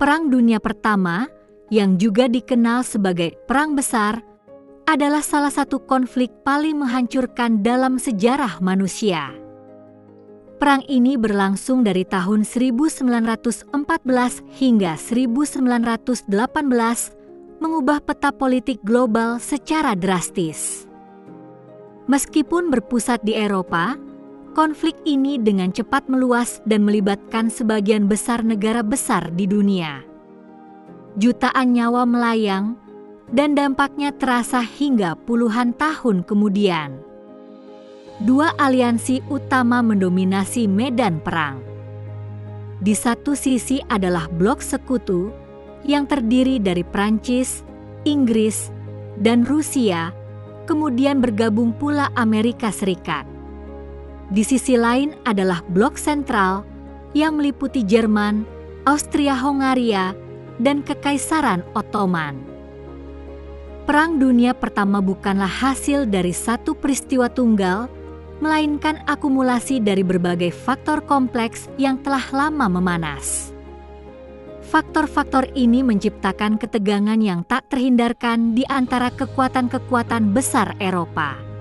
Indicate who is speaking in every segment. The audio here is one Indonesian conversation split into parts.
Speaker 1: Perang Dunia Pertama, yang juga dikenal sebagai Perang Besar, adalah salah satu konflik paling menghancurkan dalam sejarah manusia. Perang ini berlangsung dari tahun 1914 hingga 1918, mengubah peta politik global secara drastis. Meskipun berpusat di Eropa, konflik ini dengan cepat meluas dan melibatkan sebagian besar negara besar di dunia. Jutaan nyawa melayang, dan dampaknya terasa hingga puluhan tahun kemudian. Dua aliansi utama mendominasi medan perang. Di satu sisi adalah blok sekutu yang terdiri dari Prancis, Inggris, dan Rusia, kemudian bergabung pula Amerika Serikat. Di sisi lain adalah blok sentral yang meliputi Jerman, Austria-Hongaria, dan Kekaisaran Ottoman. Perang Dunia Pertama bukanlah hasil dari satu peristiwa tunggal, melainkan akumulasi dari berbagai faktor kompleks yang telah lama memanas. Faktor-faktor ini menciptakan ketegangan yang tak terhindarkan di antara kekuatan-kekuatan besar Eropa.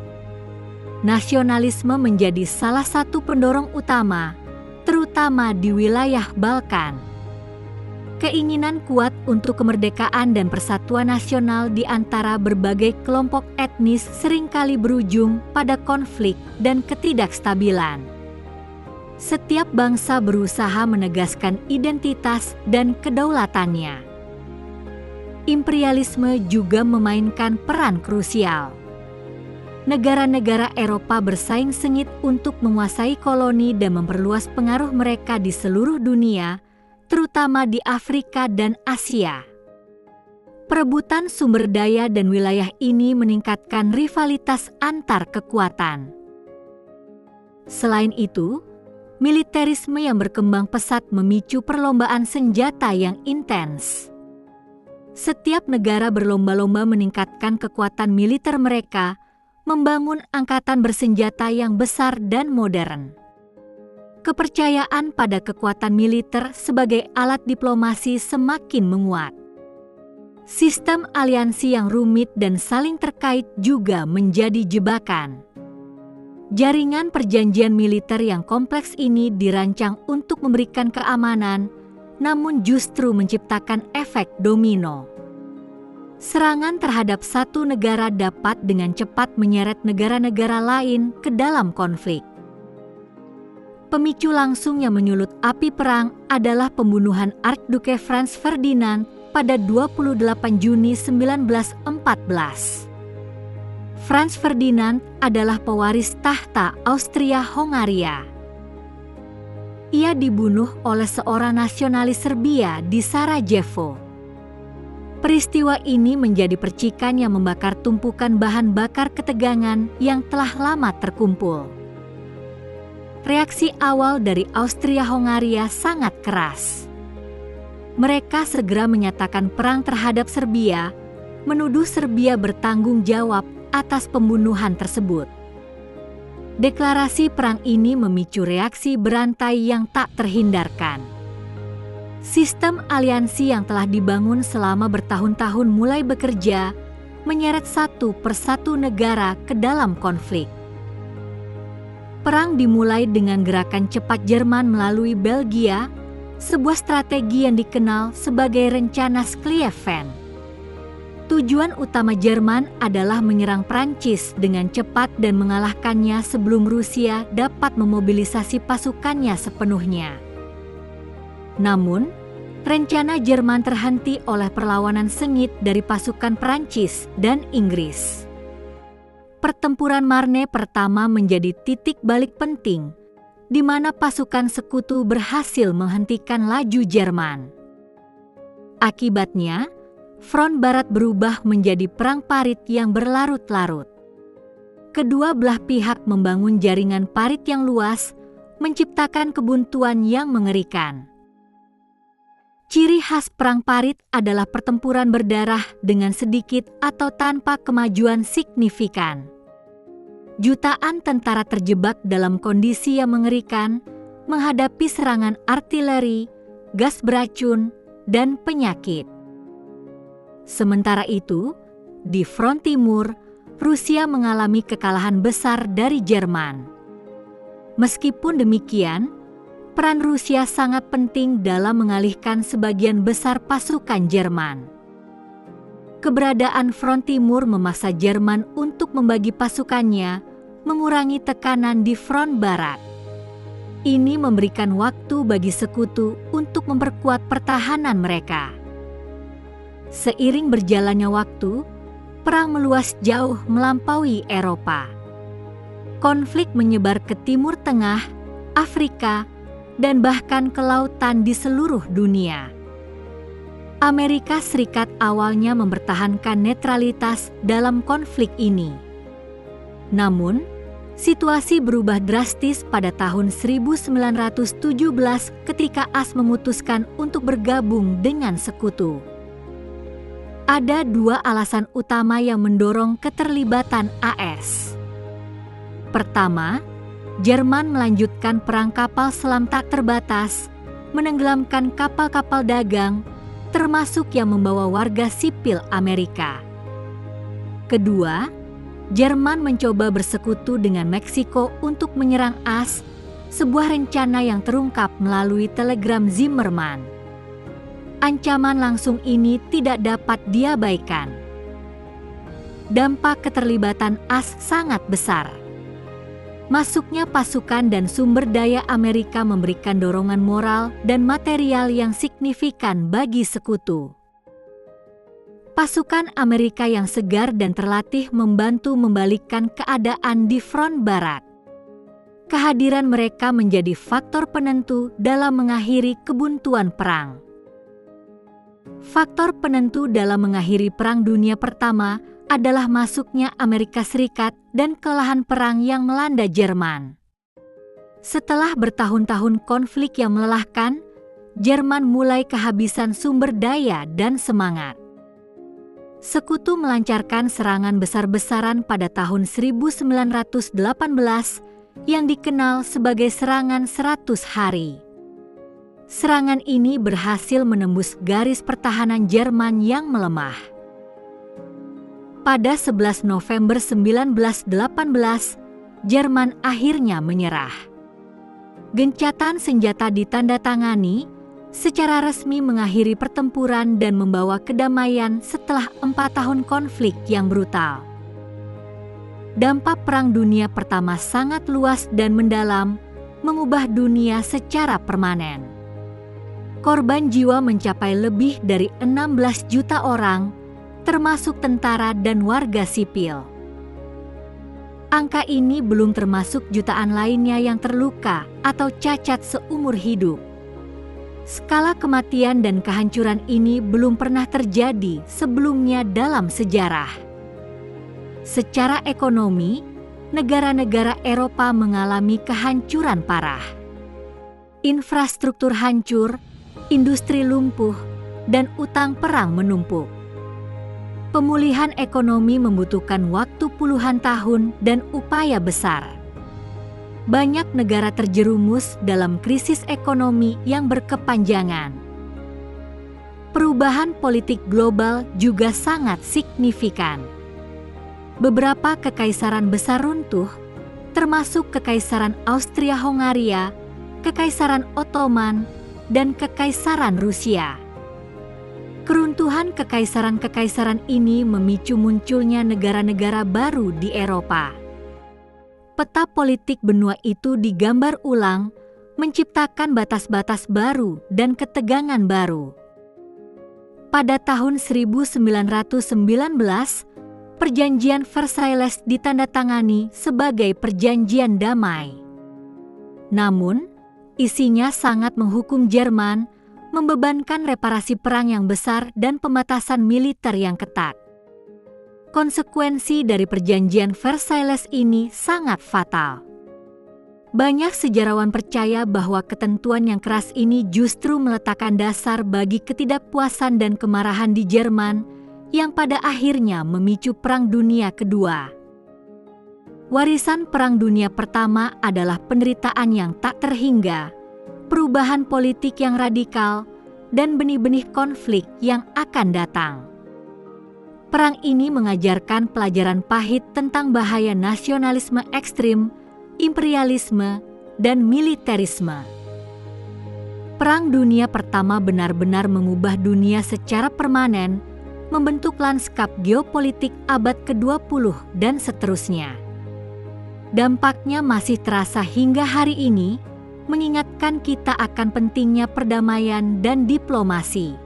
Speaker 1: Nasionalisme menjadi salah satu pendorong utama, terutama di wilayah Balkan. Keinginan kuat untuk kemerdekaan dan persatuan nasional di antara berbagai kelompok etnis seringkali berujung pada konflik dan ketidakstabilan. Setiap bangsa berusaha menegaskan identitas dan kedaulatannya. Imperialisme juga memainkan peran krusial. Negara-negara Eropa bersaing sengit untuk menguasai koloni dan memperluas pengaruh mereka di seluruh dunia, terutama di Afrika dan Asia. Perebutan sumber daya dan wilayah ini meningkatkan rivalitas antar kekuatan. Selain itu, militerisme yang berkembang pesat memicu perlombaan senjata yang intens. Setiap negara berlomba-lomba meningkatkan kekuatan militer mereka, membangun angkatan bersenjata yang besar dan modern. Kepercayaan pada kekuatan militer sebagai alat diplomasi semakin menguat. Sistem aliansi yang rumit dan saling terkait juga menjadi jebakan. Jaringan perjanjian militer yang kompleks ini dirancang untuk memberikan keamanan, namun justru menciptakan efek domino. Serangan terhadap satu negara dapat dengan cepat menyeret negara-negara lain ke dalam konflik. Pemicu langsung yang menyulut api perang adalah pembunuhan Archduke Franz Ferdinand pada 28 Juni 1914. Franz Ferdinand adalah pewaris tahta Austria-Hongaria. Ia dibunuh oleh seorang nasionalis Serbia di Sarajevo. Peristiwa ini menjadi percikan yang membakar tumpukan bahan bakar ketegangan yang telah lama terkumpul. Reaksi awal dari Austria-Hongaria sangat keras. Mereka segera menyatakan perang terhadap Serbia, menuduh Serbia bertanggung jawab atas pembunuhan tersebut. Deklarasi perang ini memicu reaksi berantai yang tak terhindarkan. Sistem aliansi yang telah dibangun selama bertahun-tahun mulai bekerja, menyeret satu persatu negara ke dalam konflik. Perang dimulai dengan gerakan cepat Jerman melalui Belgia, sebuah strategi yang dikenal sebagai rencana Schlieffen. Tujuan utama Jerman adalah menyerang Prancis dengan cepat dan mengalahkannya sebelum Rusia dapat memobilisasi pasukannya sepenuhnya. Namun, rencana Jerman terhenti oleh perlawanan sengit dari pasukan Prancis dan Inggris. Pertempuran Marne pertama menjadi titik balik penting, di mana pasukan sekutu berhasil menghentikan laju Jerman. Akibatnya, front barat berubah menjadi perang parit yang berlarut-larut. Kedua belah pihak membangun jaringan parit yang luas, menciptakan kebuntuan yang mengerikan. Ciri khas perang parit adalah pertempuran berdarah dengan sedikit atau tanpa kemajuan signifikan. Jutaan tentara terjebak dalam kondisi yang mengerikan, menghadapi serangan artileri, gas beracun, dan penyakit. Sementara itu, di front timur, Rusia mengalami kekalahan besar dari Jerman. Meskipun demikian, peran Rusia sangat penting dalam mengalihkan sebagian besar pasukan Jerman. Keberadaan front timur memaksa Jerman untuk membagi pasukannya, mengurangi tekanan di front barat. Ini memberikan waktu bagi sekutu untuk memperkuat pertahanan mereka. Seiring berjalannya waktu, perang meluas jauh melampaui Eropa. Konflik menyebar ke Timur Tengah, Afrika, dan bahkan ke lautan di seluruh dunia. Amerika Serikat awalnya mempertahankan netralitas dalam konflik ini. Namun, situasi berubah drastis pada tahun 1917 ketika AS memutuskan untuk bergabung dengan sekutu. Ada dua alasan utama yang mendorong keterlibatan AS. Pertama, Jerman melanjutkan perang kapal selam tak terbatas, menenggelamkan kapal-kapal dagang, termasuk yang membawa warga sipil Amerika. Kedua, Jerman mencoba bersekutu dengan Meksiko untuk menyerang AS, sebuah rencana yang terungkap melalui telegram Zimmerman. Ancaman langsung ini tidak dapat diabaikan. Dampak keterlibatan AS sangat besar. Masuknya pasukan dan sumber daya Amerika memberikan dorongan moral dan material yang signifikan bagi sekutu. Pasukan Amerika yang segar dan terlatih membantu membalikkan keadaan di front barat. Kehadiran mereka menjadi faktor penentu dalam mengakhiri kebuntuan perang. Faktor penentu dalam mengakhiri Perang Dunia Pertama adalah masuknya Amerika Serikat dan kelelahan perang yang melanda Jerman. Setelah bertahun-tahun konflik yang melelahkan, Jerman mulai kehabisan sumber daya dan semangat. Sekutu melancarkan serangan besar-besaran pada tahun 1918 yang dikenal sebagai serangan 100 hari. Serangan ini berhasil menembus garis pertahanan Jerman yang melemah. Pada 11 November 1918, Jerman akhirnya menyerah. Gencatan senjata ditandatangani, secara resmi mengakhiri pertempuran dan membawa kedamaian setelah 4 tahun konflik yang brutal. Dampak Perang Dunia Pertama sangat luas dan mendalam, mengubah dunia secara permanen. Korban jiwa mencapai lebih dari 16 juta orang, termasuk tentara dan warga sipil. Angka ini belum termasuk jutaan lainnya yang terluka atau cacat seumur hidup. Skala kematian dan kehancuran ini belum pernah terjadi sebelumnya dalam sejarah. Secara ekonomi, negara-negara Eropa mengalami kehancuran parah. Infrastruktur hancur, industri lumpuh, dan utang perang menumpuk. Pemulihan ekonomi membutuhkan waktu puluhan tahun dan upaya besar. Banyak negara terjerumus dalam krisis ekonomi yang berkepanjangan. Perubahan politik global juga sangat signifikan. Beberapa kekaisaran besar runtuh, termasuk Kekaisaran Austria-Hongaria, Kekaisaran Ottoman, dan Kekaisaran Rusia. Keruntuhan kekaisaran-kekaisaran ini memicu munculnya negara-negara baru di Eropa. Peta politik benua itu digambar ulang, menciptakan batas-batas baru dan ketegangan baru. Pada tahun 1919, Perjanjian Versailles ditandatangani sebagai perjanjian damai. Namun, isinya sangat menghukum Jerman, membebankan reparasi perang yang besar dan pembatasan militer yang ketat. Konsekuensi dari perjanjian Versailles ini sangat fatal. Banyak sejarawan percaya bahwa ketentuan yang keras ini justru meletakkan dasar bagi ketidakpuasan dan kemarahan di Jerman yang pada akhirnya memicu Perang Dunia Kedua. Warisan Perang Dunia Pertama adalah penderitaan yang tak terhingga, perubahan politik yang radikal, dan benih-benih konflik yang akan datang. Perang ini mengajarkan pelajaran pahit tentang bahaya nasionalisme ekstrim, imperialisme, dan militerisme. Perang Dunia Pertama benar-benar mengubah dunia secara permanen, membentuk lanskap geopolitik abad ke-20 dan seterusnya. Dampaknya masih terasa hingga hari ini, mengingatkan kita akan pentingnya perdamaian dan diplomasi.